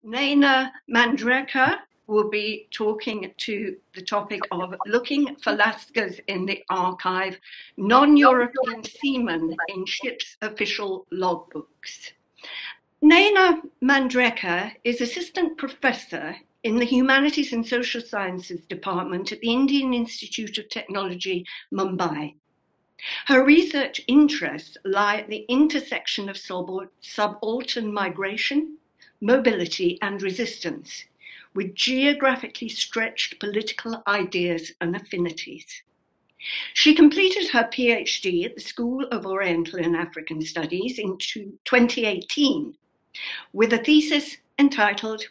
Naina Manjrekar will be talking to the topic of looking for Lascars in the archive, non-European seamen in ships' official logbooks. Naina Manjrekar is assistant professor in the Humanities and Social Sciences department at the Indian Institute of Technology-Mumbai. Her research interests lie at the intersection of subaltern migration, mobility and resistance, with geographically stretched political ideas and affinities. She completed her PhD at the School of Oriental and African Studies in 2018 with a thesis entitled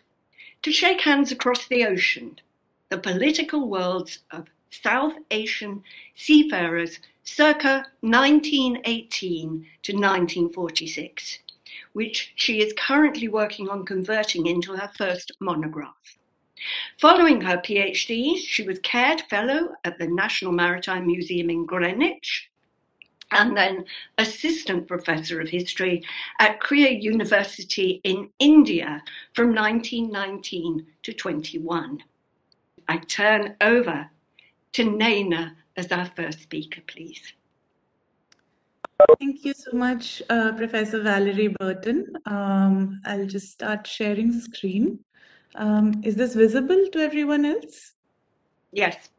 "To Shake Hands Across the Ocean, the Political Worlds of South Asian Seafarers circa 1918 to 1946, which she is currently working on converting into her first monograph. Following her PhD, she was Caird Fellow at the National Maritime Museum in Greenwich, and then Assistant Professor of History at Krea University in India from 1919 to 21. I turn over to Naina as our first speaker, please. Thank you so much, Professor Valerie Burton. I'll just start sharing screen. Is this visible to everyone else? Yes.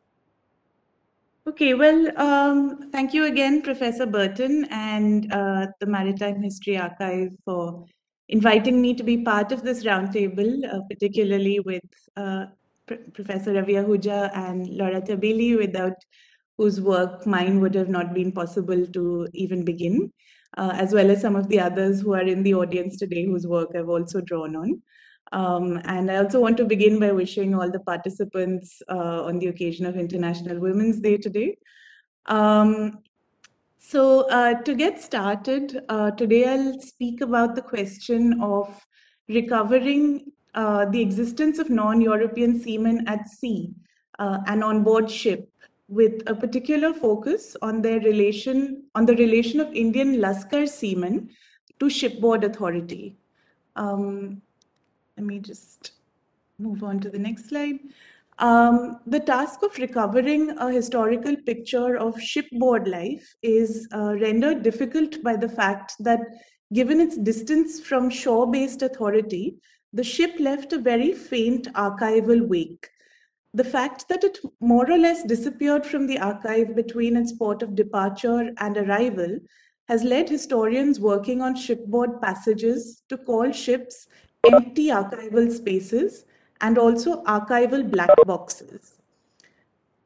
Okay, well, thank you again, Professor Burton and the Maritime History Archive for inviting me to be part of this roundtable, particularly with Professor Ravi Ahuja and Laura Tabili, without whose work mine would have not been possible to even begin, as well as some of the others who are in the audience today whose work I've also drawn on. And I also want to begin by wishing all the participants on the occasion of International Women's Day today. To get started, today I'll speak about the question of recovering the existence of non-European seamen at sea and on board ship, with a particular focus on the relation of Indian Lascars seamen to shipboard authority. Let me just move on to the next slide. The task of recovering a historical picture of shipboard life is rendered difficult by the fact that, given its distance from shore-based authority, the ship left a very faint archival wake. The fact that it more or less disappeared from the archive between its port of departure and arrival has led historians working on shipboard passages to call ships empty archival spaces and also archival black boxes.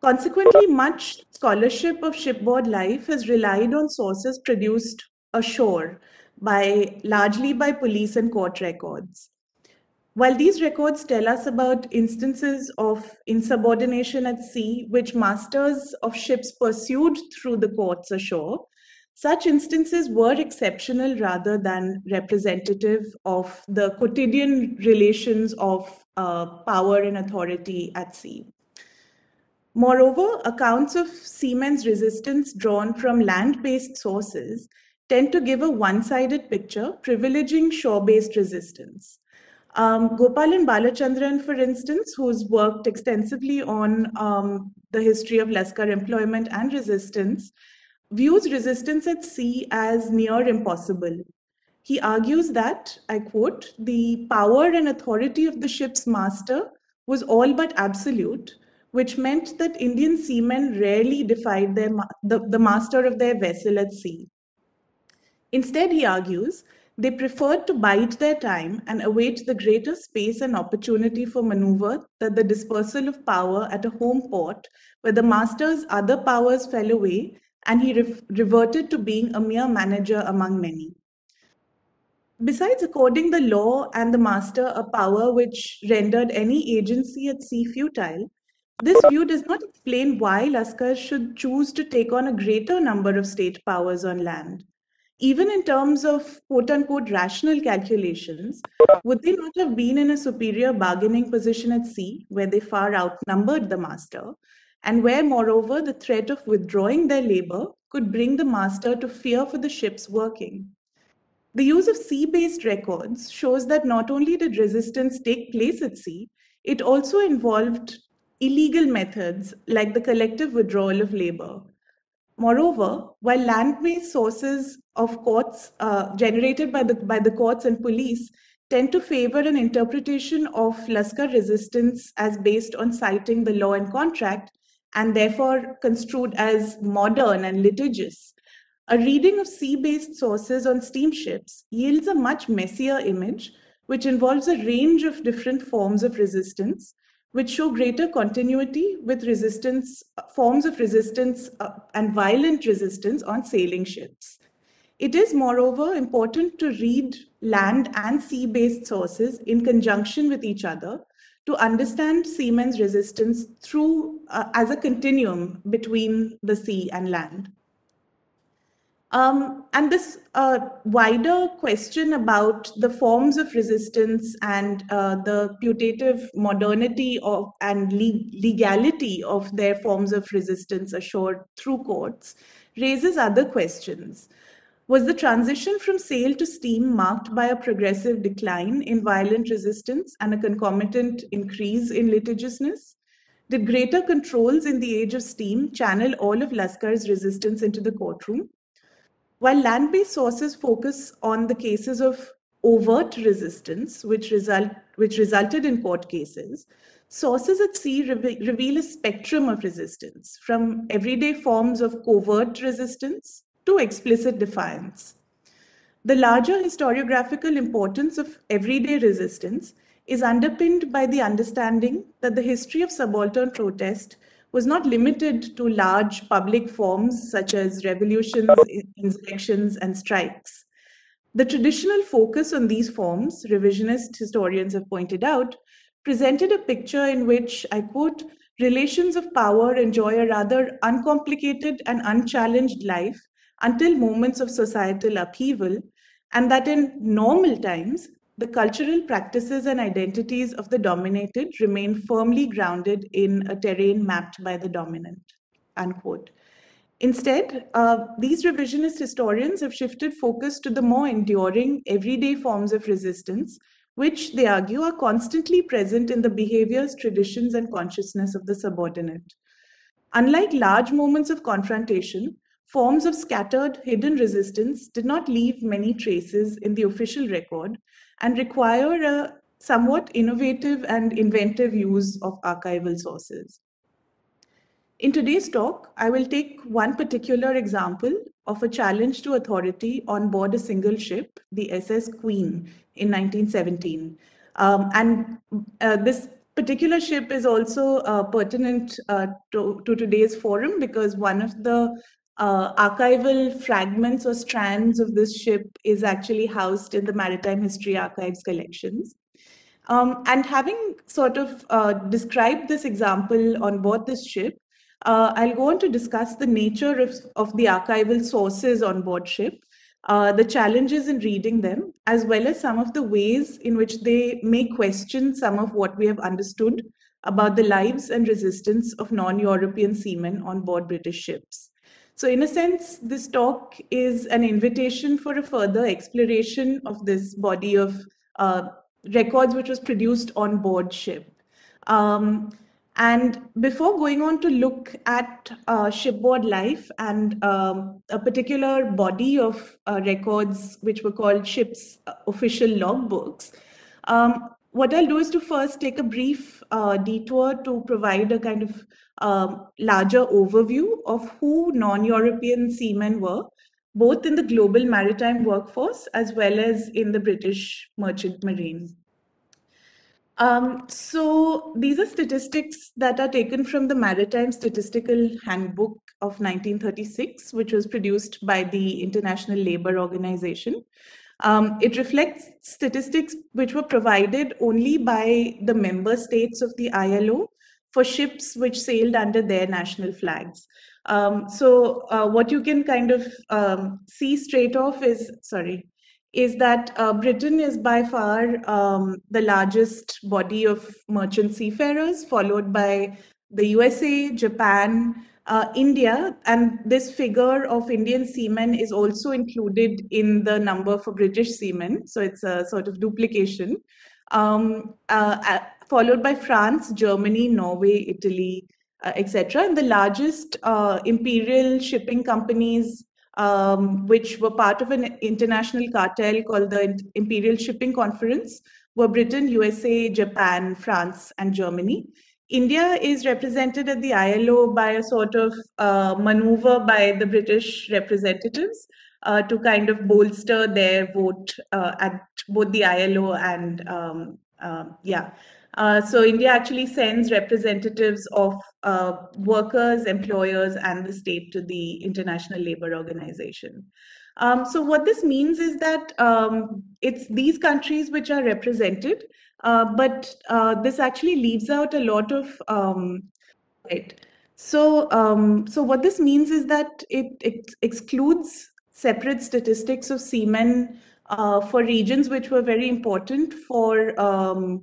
Consequently, much scholarship of shipboard life has relied on sources produced ashore largely by police and court records. While these records tell us about instances of insubordination at sea, which masters of ships pursued through the courts ashore, such instances were exceptional rather than representative of the quotidian relations of power and authority at sea. Moreover, accounts of seamen's resistance drawn from land-based sources tend to give a one-sided picture, privileging shore-based resistance. Gopal and Balachandran, for instance, who's worked extensively on the history of Lascar employment and resistance, views resistance at sea as near impossible. He argues that, I quote, "the power and authority of the ship's master was all but absolute, which meant that Indian seamen rarely defied the master of their vessel at sea. Instead," he argues, "they preferred to bide their time and await the greater space and opportunity for maneuver than the dispersal of power at a home port where the master's other powers fell away and he reverted to being a mere manager among many." Besides according the law and the master a power which rendered any agency at sea futile, this view does not explain why Lascars should choose to take on a greater number of state powers on land. Even in terms of quote-unquote rational calculations, would they not have been in a superior bargaining position at sea, where they far outnumbered the master, and where, moreover, the threat of withdrawing their labor could bring the master to fear for the ship's working? The use of sea-based records shows that not only did resistance take place at sea, it also involved illegal methods like the collective withdrawal of labor. Moreover, while land-based sources of courts generated by the courts and police tend to favor an interpretation of Lascar resistance as based on citing the law and contract, and therefore construed as modern and litigious, a reading of sea-based sources on steamships yields a much messier image, which involves a range of different forms of resistance, which show greater continuity with forms of resistance and violent resistance on sailing ships. It is, moreover, important to read land and sea-based sources in conjunction with each other to understand seamen's resistance as a continuum between the sea and land. And this wider question about the forms of resistance and the putative modernity and legality of their forms of resistance assured through courts raises other questions. Was the transition from sail to steam marked by a progressive decline in violent resistance and a concomitant increase in litigiousness? Did greater controls in the age of steam channel all of Lascar's resistance into the courtroom? While land-based sources focus on the cases of overt resistance, which resulted in court cases, sources at sea reveal a spectrum of resistance, from everyday forms of covert resistance to explicit defiance. The larger historiographical importance of everyday resistance is underpinned by the understanding that the history of subaltern protest was not limited to large public forms such as revolutions, insurrections, and strikes. The traditional focus on these forms, revisionist historians have pointed out, presented a picture in which, I quote, relations of power enjoy a rather uncomplicated and unchallenged life until moments of societal upheaval, and that in normal times, the cultural practices and identities of the dominated remain firmly grounded in a terrain mapped by the dominant, unquote. Instead, these revisionist historians have shifted focus to the more enduring, everyday forms of resistance, which they argue are constantly present in the behaviors, traditions, and consciousness of the subordinate. Unlike large moments of confrontation, forms of scattered, hidden resistance did not leave many traces in the official record and require a somewhat innovative and inventive use of archival sources. In today's talk, I will take one particular example of a challenge to authority on board a single ship, the SS Queen, in 1917. This particular ship is also pertinent to today's forum because one of the archival fragments or strands of this ship is actually housed in the Maritime History Archive's collections. And having sort of described this example on board this ship, I'll go on to discuss the nature of the archival sources on board ship, the challenges in reading them, as well as some of the ways in which they may question some of what we have understood about the lives and resistance of non-European seamen on board British ships. So in a sense, this talk is an invitation for a further exploration of this body of records which was produced on board ship. And before going on to look at shipboard life and a particular body of records which were called ships' official logbooks, what I'll do is to first take a brief detour to provide a kind of larger overview of who non-European seamen were, both in the global maritime workforce as well as in the British Merchant Marine. So these are statistics that are taken from the Maritime Statistical Handbook of 1936, which was produced by the International Labour Organization. It reflects statistics which were provided only by the member states of the ILO for ships which sailed under their national flags. So what you can kind of see straight off is that Britain is by far the largest body of merchant seafarers, followed by the USA, Japan, India, and this figure of Indian seamen is also included in the number for British seamen, so it's a sort of duplication, followed by France, Germany, Norway, Italy, etc. And the largest imperial shipping companies, which were part of an international cartel called the Imperial Shipping Conference, were Britain, USA, Japan, France, and Germany. India is represented at the ILO by a sort of maneuver by the British representatives to kind of bolster their vote at both the ILO and so India actually sends representatives of workers, employers, and the state to the International Labour Organization. So what this means is that it's these countries which are represented, but this actually leaves out a lot of right. So what this means is that it excludes separate statistics of seamen for regions which were very important for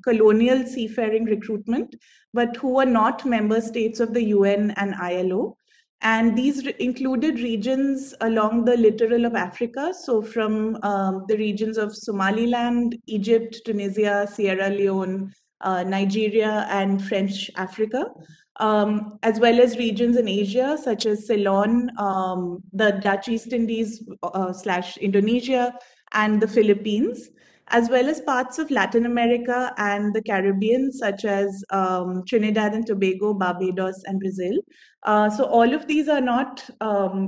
colonial seafaring recruitment, but who were not member states of the UN and ILO. And these included regions along the littoral of Africa, so from the regions of Somaliland, Egypt, Tunisia, Sierra Leone, Nigeria, and French Africa, as well as regions in Asia, such as Ceylon, the Dutch East Indies / Indonesia, and the Philippines, as well as parts of Latin America and the Caribbean, such as Trinidad and Tobago, Barbados, and Brazil. So all of these are not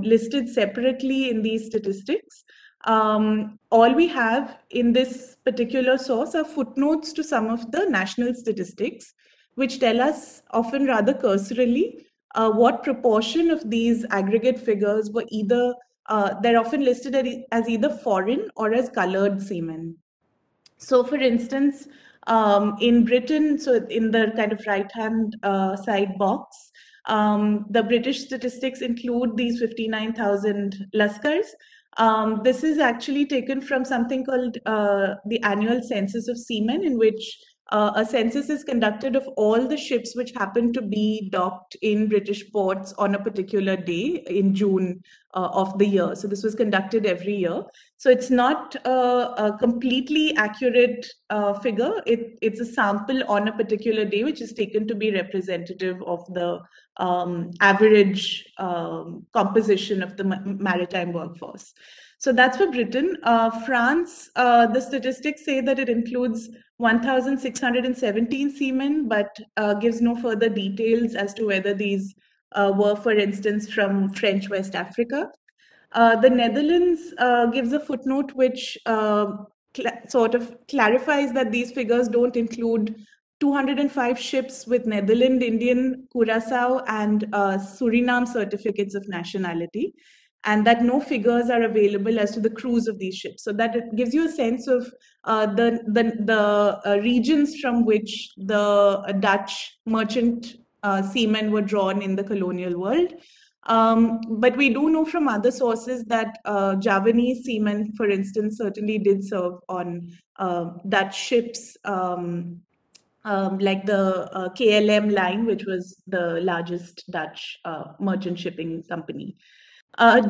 listed separately in these statistics. All we have in this particular source are footnotes to some of the national statistics, which tell us, often rather cursorily, what proportion of these aggregate figures were either, they're often listed as either foreign or as colored seamen. So for instance, in Britain, so in the kind of right-hand side box, the British statistics include these 59,000 Lascars. This is actually taken from something called the annual census of seamen, in which a census is conducted of all the ships which happen to be docked in British ports on a particular day in June of the year. So this was conducted every year. So it's not a completely accurate figure. It's a sample on a particular day, which is taken to be representative of the average composition of the maritime workforce. So that's for Britain. France, the statistics say that it includes 1,617 seamen, but gives no further details as to whether these were, for instance, from French West Africa. The Netherlands gives a footnote which sort of clarifies that these figures don't include 205 ships with Netherlands, Indian, Curacao, and Suriname certificates of nationality, and that no figures are available as to the crews of these ships. So that it gives you a sense of the regions from which the Dutch merchant seamen were drawn in the colonial world. But we do know from other sources that Javanese seamen, for instance, certainly did serve on Dutch ships, like the KLM line, which was the largest Dutch merchant shipping company.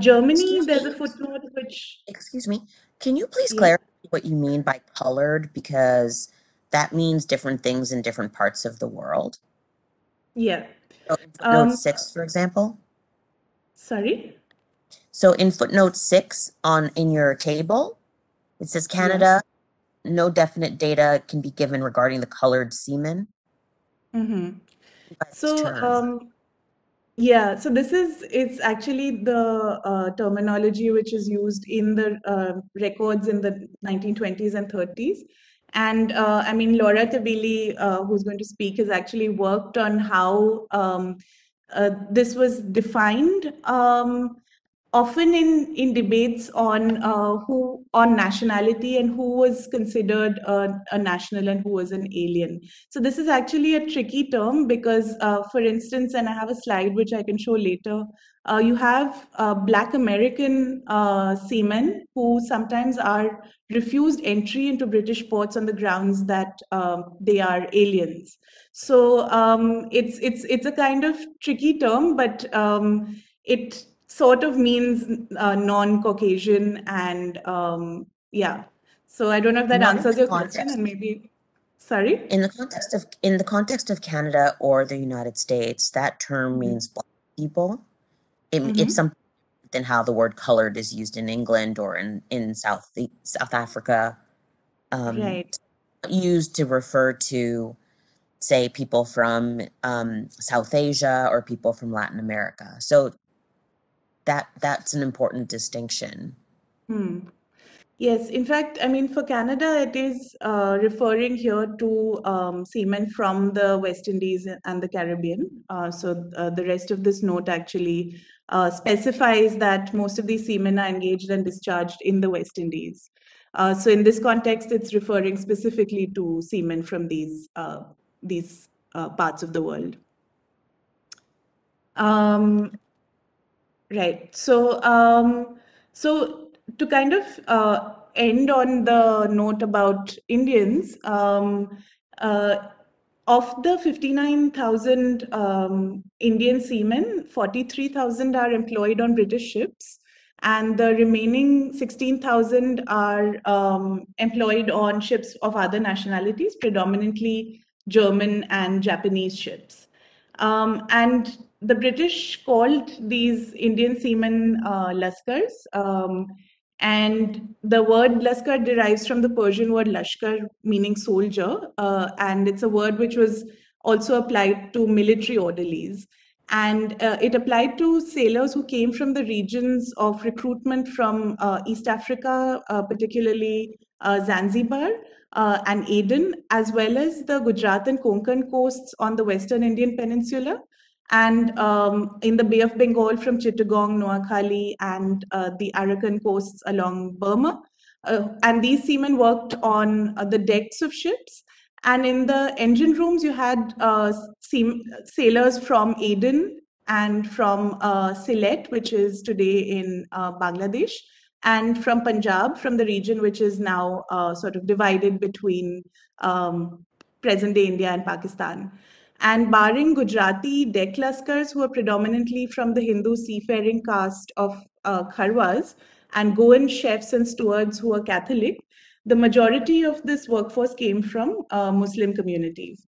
Germany, there's a footnote which... Excuse me. Can you please clarify what you mean by colored? Because that means different things in different parts of the world. Yeah. So in footnote 6, for example? Sorry? So in footnote 6 in your table, it says Canada, no definite data can be given regarding the colored seamen. Mm-hmm. So, so this it's actually the terminology which is used in the records in the 1920s and 30s. And I mean, Laura Tabili, who's going to speak, has actually worked on how this was defined, often in debates on who on nationality and who was considered a national and who was an alien. So this is actually a tricky term because, for instance, and I have a slide which I can show later, you have Black American seamen who sometimes are refused entry into British ports on the grounds that they are aliens. So it's a kind of tricky term, but it sort of means non-Caucasian, and yeah. So I don't know if that answers your question, and maybe, sorry? In the context of Canada or the United States, that term means black people. It's something than how the word colored is used in England or in South Africa. Right. Used to refer to, say, people from South Asia or people from Latin America. So that's an important distinction. Yes, in fact, I mean, for Canada, it is referring here to seamen from the West Indies and the Caribbean. So the rest of this note actually specifies that most of these seamen are engaged and discharged in the West Indies. So in this context, it's referring specifically to seamen from these parts of the world. Right. So to kind of end on the note about Indians, of the 59,000 Indian seamen, 43,000 are employed on British ships, and the remaining 16,000 are employed on ships of other nationalities, predominantly German and Japanese ships. And the British called these Indian seamen Lascars, and the word Lascar derives from the Persian word Lashkar, meaning soldier, and it's a word which was also applied to military orderlies. And it applied to sailors who came from the regions of recruitment from East Africa, particularly Zanzibar and Aden, as well as the Gujarat and Konkan coasts on the Western Indian Peninsula, and in the Bay of Bengal from Chittagong, Noakhali, and the Arakan coasts along Burma. And these seamen worked on the decks of ships. And in the engine rooms, you had sailors from Aden and from Sylhet, which is today in Bangladesh, and from Punjab, from the region which is now sort of divided between present-day India and Pakistan. And barring Gujarati deck Lascars, who are predominantly from the Hindu seafaring caste of Kharwas, and Goan chefs and stewards who are Catholic, the majority of this workforce came from Muslim communities.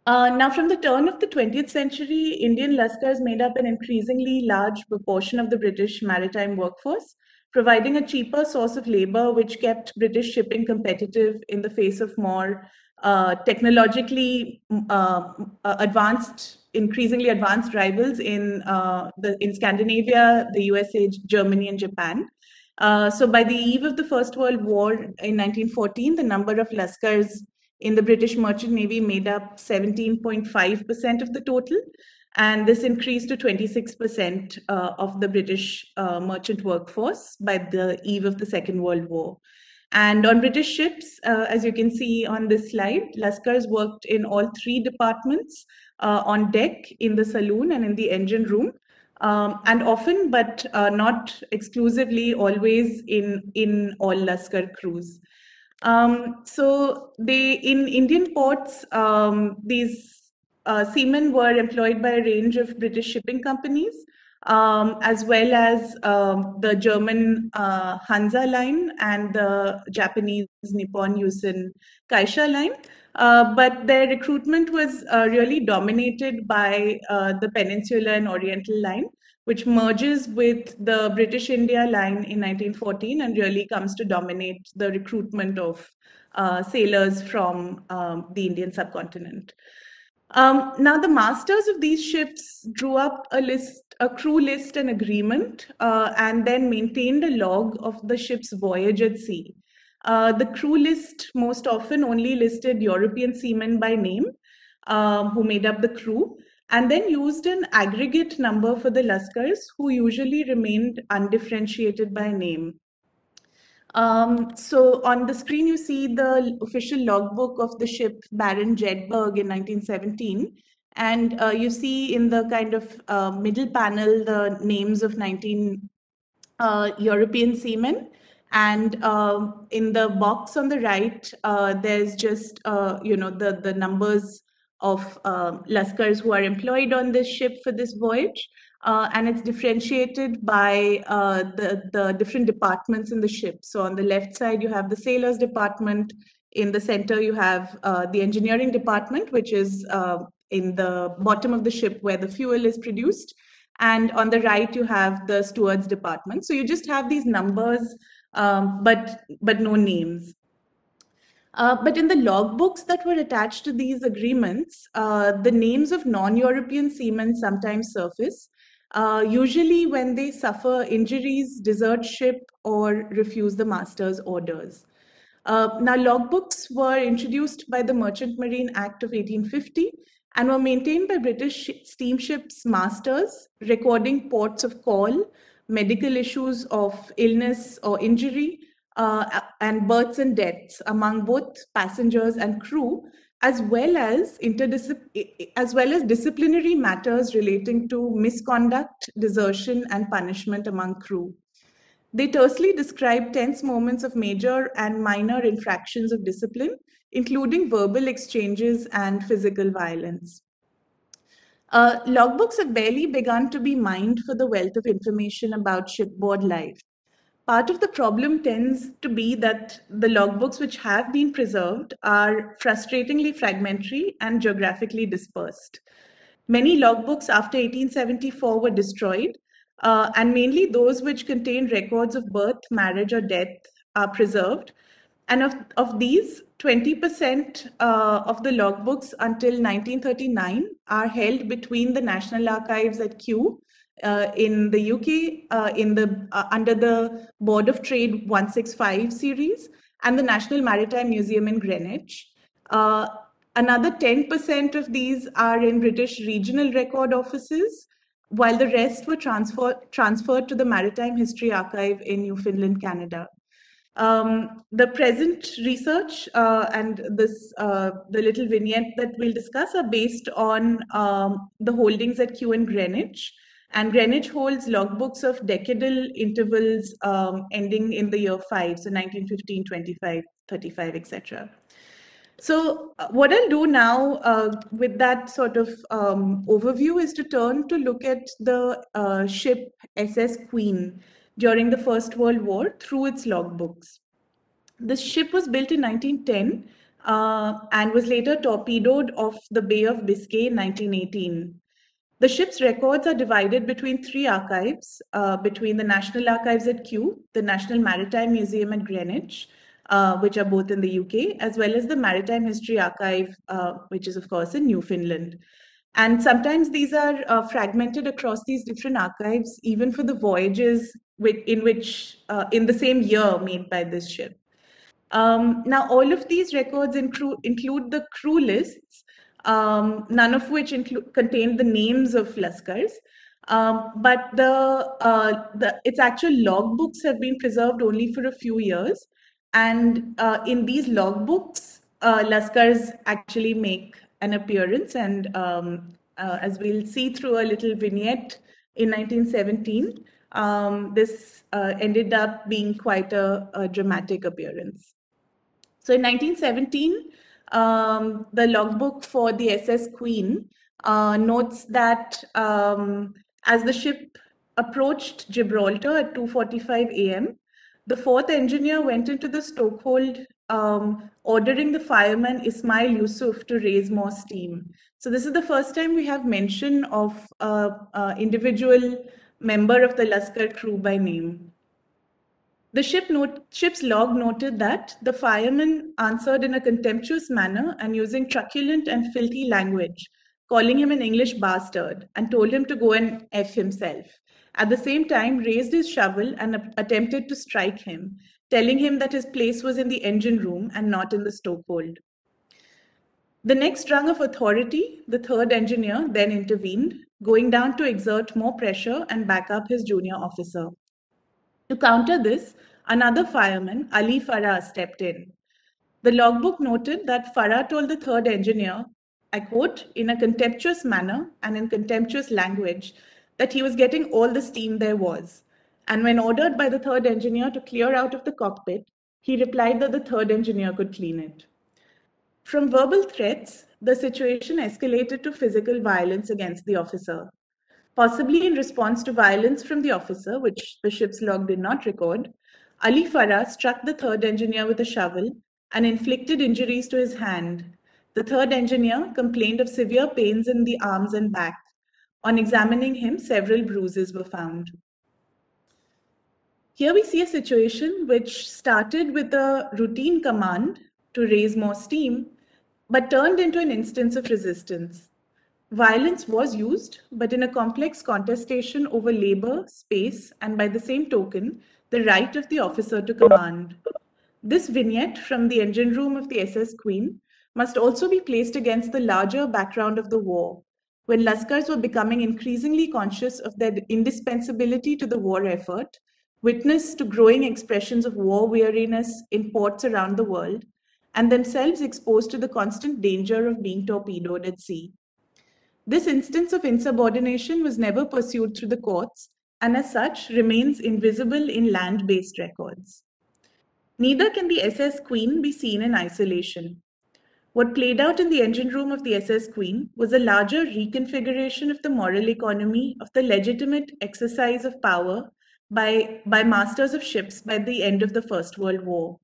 Now, from the turn of the 20th century, Indian Lascars made up an increasingly large proportion of the British maritime workforce, providing a cheaper source of labor which kept British shipping competitive in the face of more technologically increasingly advanced rivals in Scandinavia, the USA, Germany, and Japan. So by the eve of the First World War in 1914, the number of Lascars in the British Merchant Navy made up 17.5% of the total, and this increased to 26% of the British merchant workforce by the eve of the Second World War. And on British ships, as you can see on this slide, Lascars worked in all three departments, on deck, in the saloon, and in the engine room. And often, but not exclusively, always in all Lascar crews. So in Indian ports, these seamen were employed by a range of British shipping companies, as well as the German Hansa line and the Japanese Nippon Yusen Kaisha line. But their recruitment was really dominated by the Peninsular and Oriental line, which merges with the British India line in 1914 and really comes to dominate the recruitment of sailors from the Indian subcontinent. Now, the masters of these ships drew up a crew list and agreement, and then maintained a log of the ship's voyage at sea. The crew list most often only listed European seamen by name, who made up the crew, and then used an aggregate number for the Lascars, who usually remained undifferentiated by name. So on the screen, you see the official logbook of the ship Baron Jedburgh in 1917. And you see in the kind of middle panel the names of 19 European seamen. And in the box on the right, there's just the numbers of Lascars who are employed on this ship for this voyage. And it's differentiated by the different departments in the ship. So on the left side, you have the sailors department. In the center, you have the engineering department, which is in the bottom of the ship where the fuel is produced. And on the right, you have the stewards department. So you just have these numbers, but no names. But in the logbooks that were attached to these agreements, the names of non-European seamen sometimes surface, usually when they suffer injuries, desert ship, or refuse the master's orders. Now, logbooks were introduced by the Merchant Marine Act of 1850 and were maintained by British steamships' masters, recording ports of call, medical issues of illness or injury, and births and deaths among both passengers and crew, as well as disciplinary matters relating to misconduct, desertion, and punishment among crew. They tersely describe tense moments of major and minor infractions of discipline, including verbal exchanges and physical violence. Logbooks have barely begun to be mined for the wealth of information about shipboard life. Part of the problem tends to be that the logbooks which have been preserved are frustratingly fragmentary and geographically dispersed. Many logbooks after 1874 were destroyed, and mainly those which contain records of birth, marriage, or death are preserved. And of these, 20% of the logbooks until 1939 are held between the National Archives at Kew in the UK under the Board of Trade 165 series and the National Maritime Museum in Greenwich. Another 10% of these are in British regional record offices, while the rest were transferred to the Maritime History Archive in Newfoundland, Canada. The present research and the little vignette that we'll discuss are based on the holdings at Kew and Greenwich. And Greenwich holds logbooks of decadal intervals ending in the year 5, so 1915, 25, 35, etc. So what I'll do now with that sort of overview is to turn to look at the ship SS Queen during the First World War through its logbooks. This ship was built in 1910 and was later torpedoed off the Bay of Biscay in 1918. The ship's records are divided between three archives, between the National Archives at Kew, the National Maritime Museum at Greenwich, which are both in the UK, as well as the Maritime History Archive, which is, of course, in Newfoundland. And sometimes these are fragmented across these different archives, even for the voyages in the same year made by this ship. Now, all of these records include the crew lists, none of which contain the names of Lascars, but its actual logbooks have been preserved only for a few years. And in these logbooks, Lascars actually make an appearance. And as we'll see through a little vignette in 1917, this ended up being quite a dramatic appearance. So in 1917, the logbook for the SS Queen notes that as the ship approached Gibraltar at 2:45 a.m., the fourth engineer went into the stokehold, ordering the fireman Ismail Yusuf to raise more steam. So this is the first time we have mention of an individual member of the Lascar crew by name. The ship's log noted that the fireman answered in a contemptuous manner and using truculent and filthy language, calling him an English bastard, and told him to go and F himself. At the same time, raised his shovel and attempted to strike him, telling him that his place was in the engine room and not in the stokehold. The next rung of authority, the third engineer, then intervened, going down to exert more pressure and back up his junior officer. To counter this, another fireman, Ali Farah, stepped in. The logbook noted that Farah told the third engineer, I quote, in a contemptuous manner and in contemptuous language, that he was getting all the steam there was. And when ordered by the third engineer to clear out of the cockpit, he replied that the third engineer could clean it. From verbal threats, the situation escalated to physical violence against the officer. Possibly in response to violence from the officer, which the ship's log did not record, Ali Farah struck the third engineer with a shovel and inflicted injuries to his hand. The third engineer complained of severe pains in the arms and back. On examining him, several bruises were found. Here we see a situation which started with a routine command to raise more steam, but turned into an instance of resistance. Violence was used, but in a complex contestation over labor, space, and by the same token, the right of the officer to command. This vignette from the engine room of the SS Queen must also be placed against the larger background of the war, when Lascars were becoming increasingly conscious of their indispensability to the war effort, witness to growing expressions of war weariness in ports around the world, and themselves exposed to the constant danger of being torpedoed at sea. This instance of insubordination was never pursued through the courts, and as such remains invisible in land-based records. Neither can the SS Queen be seen in isolation. What played out in the engine room of the SS Queen was a larger reconfiguration of the moral economy of the legitimate exercise of power by masters of ships by the end of the First World War.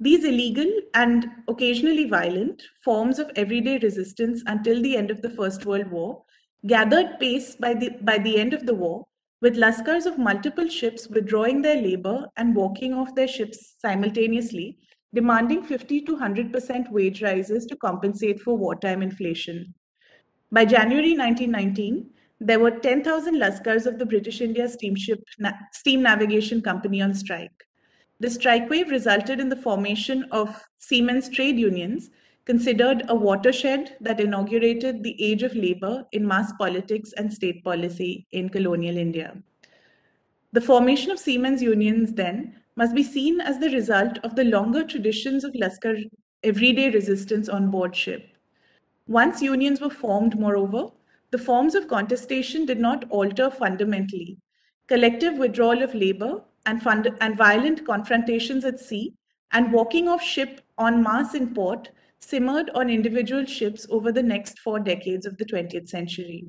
These illegal and occasionally violent forms of everyday resistance until the end of the First World War gathered pace by the end of the war, with Lascars of multiple ships withdrawing their labor and walking off their ships simultaneously, demanding 50 to 100% wage rises to compensate for wartime inflation. By January 1919, there were 10,000 Lascars of the British India Steam Navigation Company on strike. The strike wave resulted in the formation of seamen's trade unions, considered a watershed that inaugurated the age of labor in mass politics and state policy in colonial India. The formation of seamen's unions, then, must be seen as the result of the longer traditions of Lascar everyday resistance on board ship. Once unions were formed, moreover, the forms of contestation did not alter fundamentally. Collective withdrawal of labor and violent confrontations at sea and walking off ship en masse in port simmered on individual ships over the next 4 decades of the 20th century.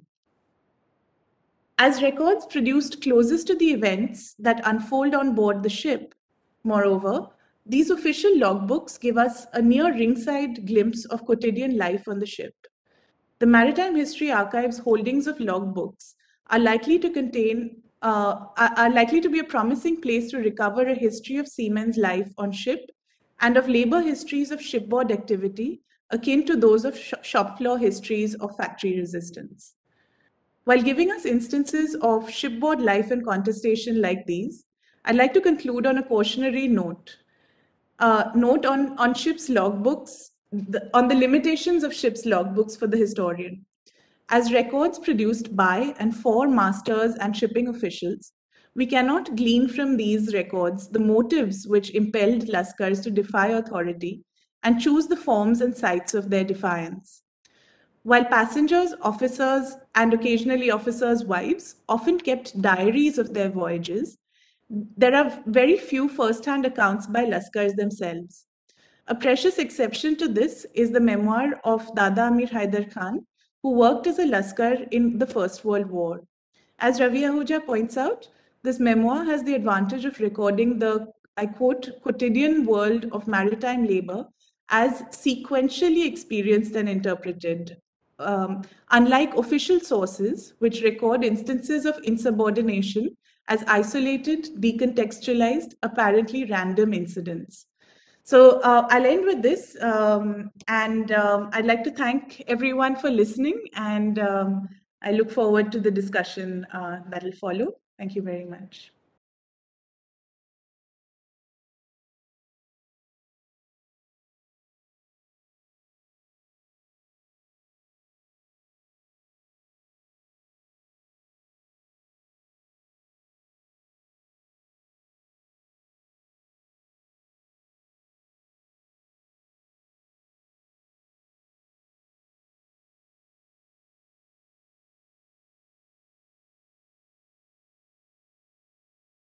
As records produced closest to the events that unfold on board the ship, moreover, these official logbooks give us a near ringside glimpse of quotidian life on the ship. The Maritime History Archive's holdings of logbooks are likely to be a promising place to recover a history of seamen's life on ship and of labor histories of shipboard activity akin to those of shop floor histories of factory resistance. While giving us instances of shipboard life and contestation like these, I'd like to conclude on a cautionary note. Note on ships' logbooks, on the limitations of ships' logbooks for the historian. As records produced by and for masters and shipping officials, we cannot glean from these records the motives which impelled Lascars to defy authority and choose the forms and sites of their defiance. While passengers, officers, and occasionally officers' wives often kept diaries of their voyages, there are very few first-hand accounts by Lascars themselves. A precious exception to this is the memoir of Dada Amir Haider Khan, who worked as a Lascar in the First World War. As Ravi Ahuja points out, this memoir has the advantage of recording the, I quote, quotidian world of maritime labor as sequentially experienced and interpreted. Unlike official sources, which record instances of insubordination as isolated, decontextualized, apparently random incidents. So I'll end with this, and I'd like to thank everyone for listening, and I look forward to the discussion that'll follow. Thank you very much.